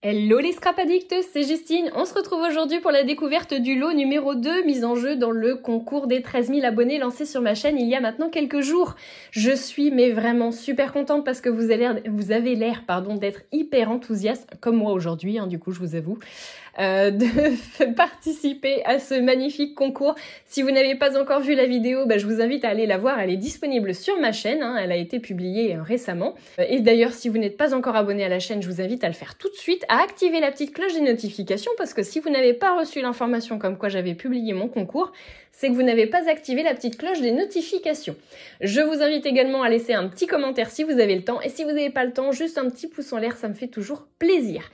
Hello les scrap addicts, c'est Justine. On se retrouve aujourd'hui pour la découverte du lot numéro 2 mis en jeu dans le concours des 13 000 abonnés lancé sur ma chaîne il y a maintenant quelques jours. Je suis vraiment super contente parce que vous avez l'air d'être hyper enthousiaste, comme moi aujourd'hui, du coup je vous avoue, de participer à ce magnifique concours. Si vous n'avez pas encore vu la vidéo, je vous invite à aller la voir, elle est disponible sur ma chaîne, elle a été publiée récemment. Et d'ailleurs, si vous n'êtes pas encore abonné à la chaîne, je vous invite à le faire tout de suite, à activer la petite cloche des notifications, parce que si vous n'avez pas reçu l'information comme quoi j'avais publié mon concours, c'est que vous n'avez pas activé la petite cloche des notifications. Je vous invite également à laisser un petit commentaire si vous avez le temps, et si vous n'avez pas le temps, juste un petit pouce en l'air, ça me fait toujours plaisir.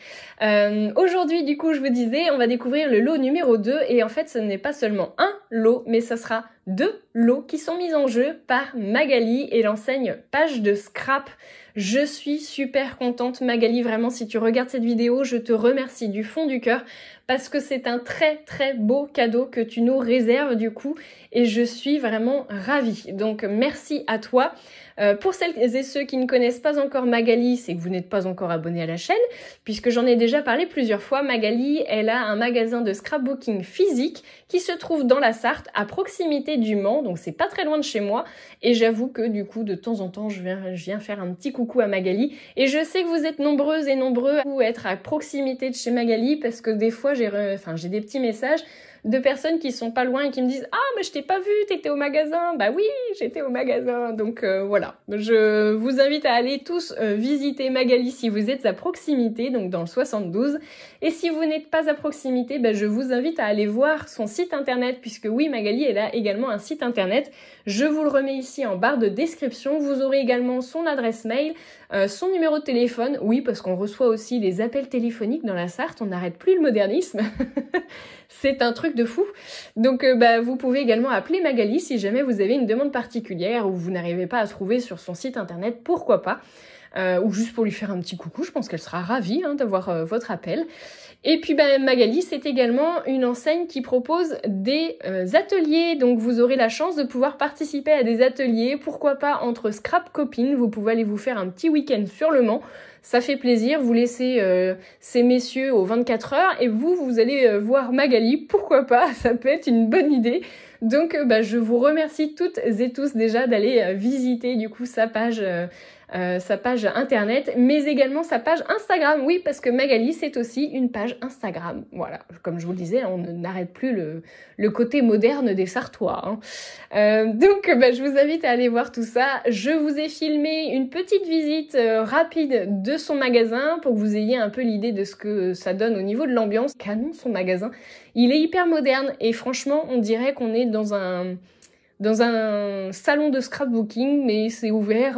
Aujourd'hui, du coup, je vous disais, on va découvrir le lot numéro 2, et en fait, ce n'est pas seulement un lot, mais ça sera 2 lots qui sont mis en jeu par Magali et l'enseigne Page de Scrap. Je suis super contente, Magali, vraiment, si tu regardes cette vidéo, je te remercie du fond du cœur parce que c'est un très beau cadeau que tu nous réserves du coup et je suis vraiment ravie. Donc merci à toi. Pour celles et ceux qui ne connaissent pas encore Magali, c'est que vous n'êtes pas encore abonné à la chaîne, puisque j'en ai déjà parlé plusieurs fois. Magali, elle a un magasin de scrapbooking physique qui se trouve dans la Sarthe, à proximité du Mans, donc c'est pas très loin de chez moi. Et j'avoue que du coup, de temps en temps, je viens faire un petit coucou à Magali. Et je sais que vous êtes nombreuses et nombreux à être à proximité de chez Magali, parce que des fois, j'ai des petits messages de personnes qui sont pas loin et qui me disent « Ah, mais je t'ai pas vu, t'étais au magasin !» Bah oui, j'étais au magasin. Donc voilà, je vous invite à aller tous visiter Magali si vous êtes à proximité, donc dans le 72. Et si vous n'êtes pas à proximité, je vous invite à aller voir son site internet, puisque oui, Magali, elle a également un site internet. Je vous le remets ici en barre de description. Vous aurez également son adresse mail, son numéro de téléphone. Oui, parce qu'on reçoit aussi des appels téléphoniques dans la Sarthe, on n'arrête plus le modernisme. C'est un truc de fou. Donc vous pouvez également appeler Magali si jamais vous avez une demande particulière ou vous n'arrivez pas à trouver sur son site internet, pourquoi pas. Ou juste pour lui faire un petit coucou, je pense qu'elle sera ravie d'avoir votre appel. Et puis Magali, c'est également une enseigne qui propose des ateliers, donc vous aurez la chance de pouvoir participer à des ateliers, pourquoi pas entre scrap copines, vous pouvez aller vous faire un petit week-end sur le Mans, ça fait plaisir, vous laissez ces messieurs aux 24 heures et vous allez voir Magali, pourquoi pas, ça peut être une bonne idée. Donc je vous remercie toutes et tous déjà d'aller visiter du coup sa page internet, mais également sa page Instagram. Oui, parce que Magali, c'est aussi une page Instagram. Voilà, comme je vous le disais, on n'arrête plus le côté moderne des Sartois. Donc, je vous invite à aller voir tout ça. Je vous ai filmé une petite visite rapide de son magasin pour que vous ayez un peu l'idée de ce que ça donne au niveau de l'ambiance. Canon, son magasin. Il est hyper moderne et franchement, on dirait qu'on est dans un salon de scrapbooking, mais c'est ouvert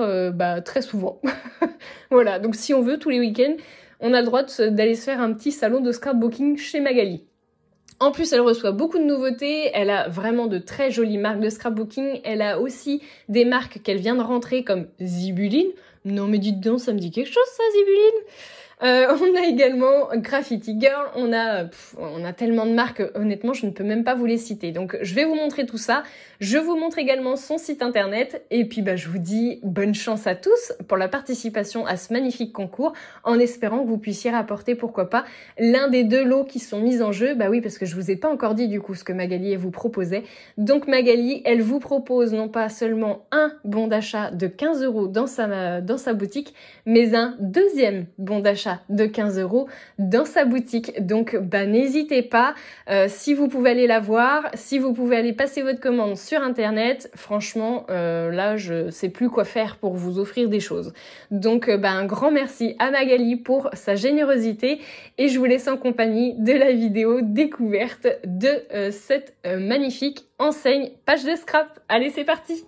très souvent. Voilà, donc si on veut, tous les week-ends, on a le droit d'aller se faire un petit salon de scrapbooking chez Magali. En plus, elle reçoit beaucoup de nouveautés, elle a vraiment de très jolies marques de scrapbooking, elle a aussi des marques qu'elle vient de rentrer comme Zibuline. Non mais dites donc, ça me dit quelque chose ça, Zibuline. On a également Graffiti Girl, on a tellement de marques, honnêtement je ne peux même pas vous les citer. Donc je vais vous montrer tout ça, je vous montre également son site internet et puis je vous dis bonne chance à tous pour la participation à ce magnifique concours en espérant que vous puissiez rapporter pourquoi pas l'un des 2 lots qui sont mis en jeu. Bah oui, parce que je vous ai pas encore dit du coup ce que Magali elle vous proposait. Donc Magali, elle vous propose non pas seulement un bon d'achat de 15 € dans sa boutique, mais un deuxième bon d'achat de 15 € dans sa boutique. Donc n'hésitez pas, si vous pouvez aller la voir, si vous pouvez aller passer votre commande sur internet, franchement là je sais plus quoi faire pour vous offrir des choses. Donc un grand merci à Magali pour sa générosité et je vous laisse en compagnie de la vidéo découverte de cette magnifique enseigne Page de Scrap. Allez, c'est parti!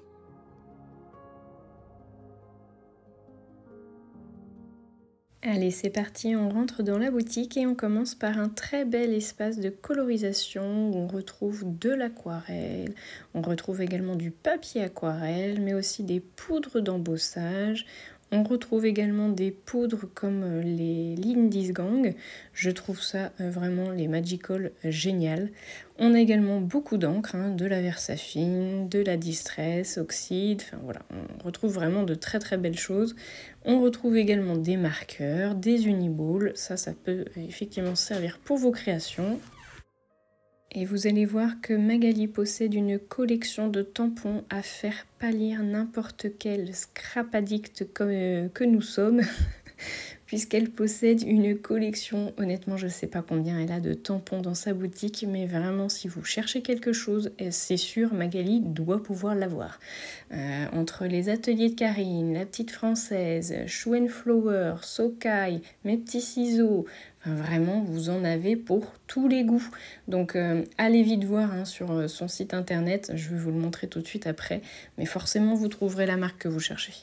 Allez, c'est parti, on rentre dans la boutique et on commence par un très bel espace de colorisation où on retrouve de l'aquarelle, on retrouve également du papier aquarelle, mais aussi des poudres d'embossage. On retrouve également des poudres comme les Lindisgang. Je trouve ça vraiment les Magical génial. On a également beaucoup d'encre, de la Versafine, de la Distress, Oxide, enfin voilà, on retrouve vraiment de très très belles choses. On retrouve également des marqueurs, des uniballs, ça peut effectivement servir pour vos créations. Et vous allez voir que Magali possède une collection de tampons à faire pâlir n'importe quel scrap addict que nous sommes, puisqu'elle possède une collection, honnêtement je ne sais pas combien elle a de tampons dans sa boutique, mais vraiment si vous cherchez quelque chose, c'est sûr Magali doit pouvoir l'avoir. Entre les ateliers de Karine, la petite française, Shoe & Flower, Sokai, mes petits ciseaux, vraiment, vous en avez pour tous les goûts. Donc allez vite voir sur son site internet, je vais vous le montrer tout de suite après, mais forcément vous trouverez la marque que vous cherchez.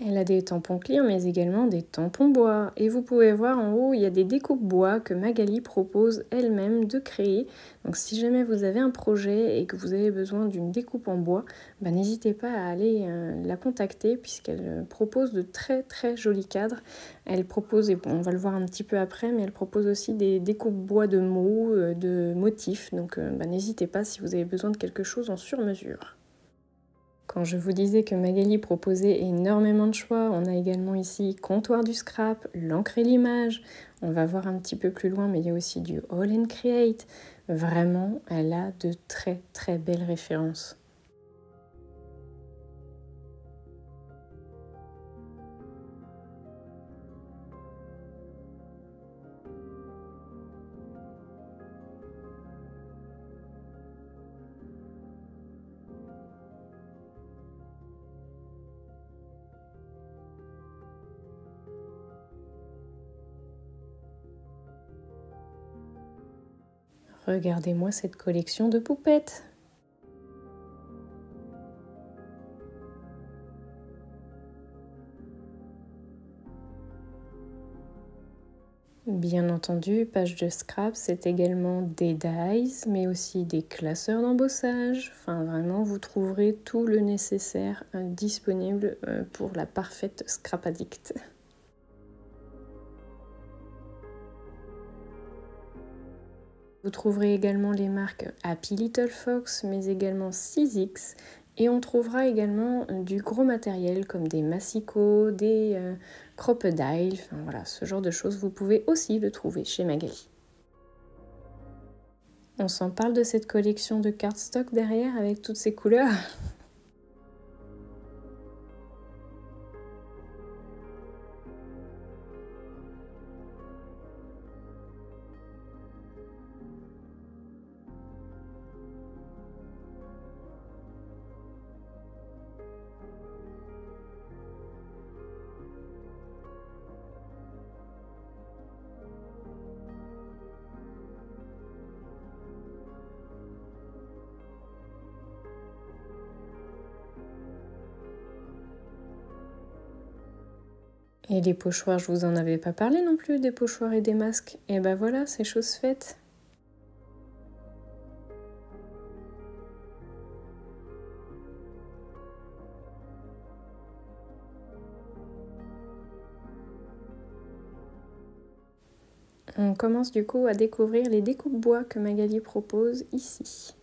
Elle a des tampons clear mais également des tampons bois. Et vous pouvez voir en haut, il y a des découpes bois que Magali propose elle-même de créer. Donc si jamais vous avez un projet et que vous avez besoin d'une découpe en bois, n'hésitez pas à aller la contacter puisqu'elle propose de très très jolis cadres. Elle propose, et on va le voir un petit peu après, mais elle propose aussi des découpes bois de mots, de motifs. Donc n'hésitez pas si vous avez besoin de quelque chose en sur-mesure. Quand je vous disais que Magali proposait énormément de choix, on a également ici Comptoir du Scrap, l'encre et l'image. On va voir un petit peu plus loin, mais il y a aussi du All and Create. Vraiment, elle a de très très belles références. Regardez-moi cette collection de poupettes. Bien entendu, page de scrap, c'est également des dies, mais aussi des classeurs d'embossage. Enfin, vraiment, vous trouverez tout le nécessaire disponible pour la parfaite scrap addict. Vous trouverez également les marques Happy Little Fox, mais également 6X. Et on trouvera également du gros matériel comme des massicots, des crocodiles, enfin voilà, ce genre de choses, vous pouvez aussi le trouver chez Magali. On s'en parle de cette collection de cardstock derrière avec toutes ces couleurs. Et les pochoirs, je vous en avais pas parlé non plus, des pochoirs et des masques. Et ben voilà, c'est chose faite. On commence du coup à découvrir les découpes bois que Magali propose ici.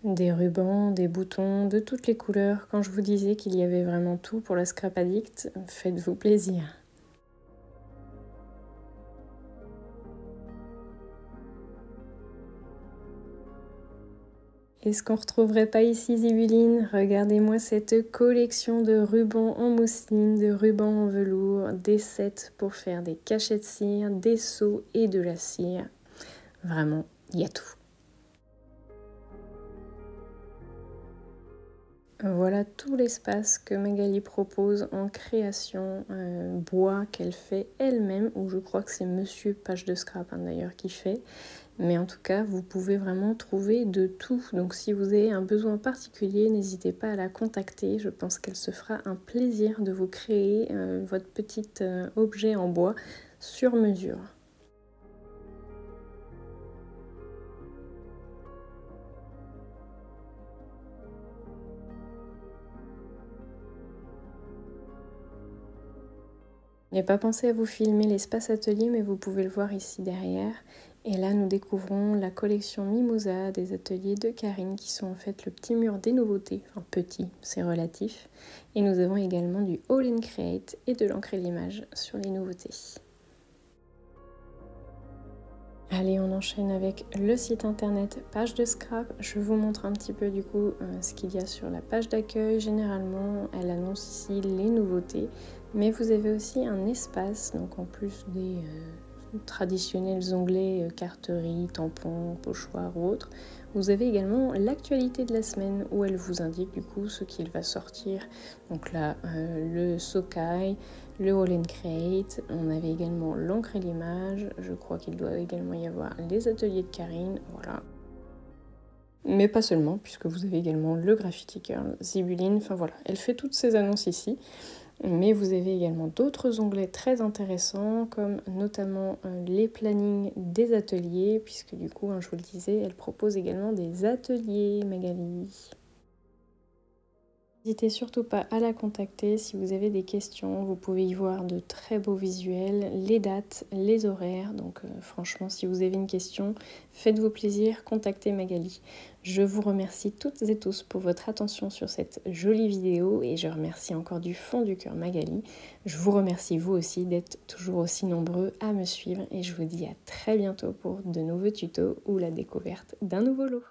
Des rubans, des boutons, de toutes les couleurs. Quand je vous disais qu'il y avait vraiment tout pour la Scrap Addict, faites-vous plaisir. Est-ce qu'on ne retrouverait pas ici Zibuline? Regardez-moi cette collection de rubans en mousseline, de rubans en velours, des sets pour faire des cachets de cire, des seaux et de la cire. Vraiment, il y a tout. Voilà tout l'espace que Magali propose en création bois qu'elle fait elle-même, ou je crois que c'est Monsieur Page de Scrap d'ailleurs qui fait. Mais en tout cas, vous pouvez vraiment trouver de tout. Donc si vous avez un besoin particulier, n'hésitez pas à la contacter. Je pense qu'elle se fera un plaisir de vous créer votre petit objet en bois sur mesure. Je n'ai pas pensé à vous filmer l'espace atelier, mais vous pouvez le voir ici derrière. Et là, nous découvrons la collection Mimosa des ateliers de Karine, qui sont en fait le petit mur des nouveautés. Enfin, petit, c'est relatif. Et nous avons également du All and Create et de l'encre et l'image sur les nouveautés. Allez, on enchaîne avec le site internet Page de Scrap. Je vous montre un petit peu du coup ce qu'il y a sur la page d'accueil. Généralement, elle annonce ici les nouveautés, mais vous avez aussi un espace, donc en plus des traditionnels onglets carterie, tampons, pochoirs ou autres. Vous avez également l'actualité de la semaine où elle vous indique du coup ce qu'il va sortir. Donc là, le Sokai, le All and Create, on avait également l'encre et l'image, je crois qu'il doit également y avoir les ateliers de Karine, voilà. Mais pas seulement, puisque vous avez également le Graffiti Girl, Zibuline, enfin voilà, elle fait toutes ces annonces ici. Mais vous avez également d'autres onglets très intéressants, comme notamment les plannings des ateliers, puisque du coup, je vous le disais, elle propose également des ateliers, Magali. N'hésitez surtout pas à la contacter si vous avez des questions. Vous pouvez y voir de très beaux visuels, les dates, les horaires. Donc franchement, si vous avez une question, faites-vous plaisir, contactez Magali. Je vous remercie toutes et tous pour votre attention sur cette jolie vidéo et je remercie encore du fond du cœur Magali. Je vous remercie vous aussi d'être toujours aussi nombreux à me suivre et je vous dis à très bientôt pour de nouveaux tutos ou la découverte d'un nouveau lot.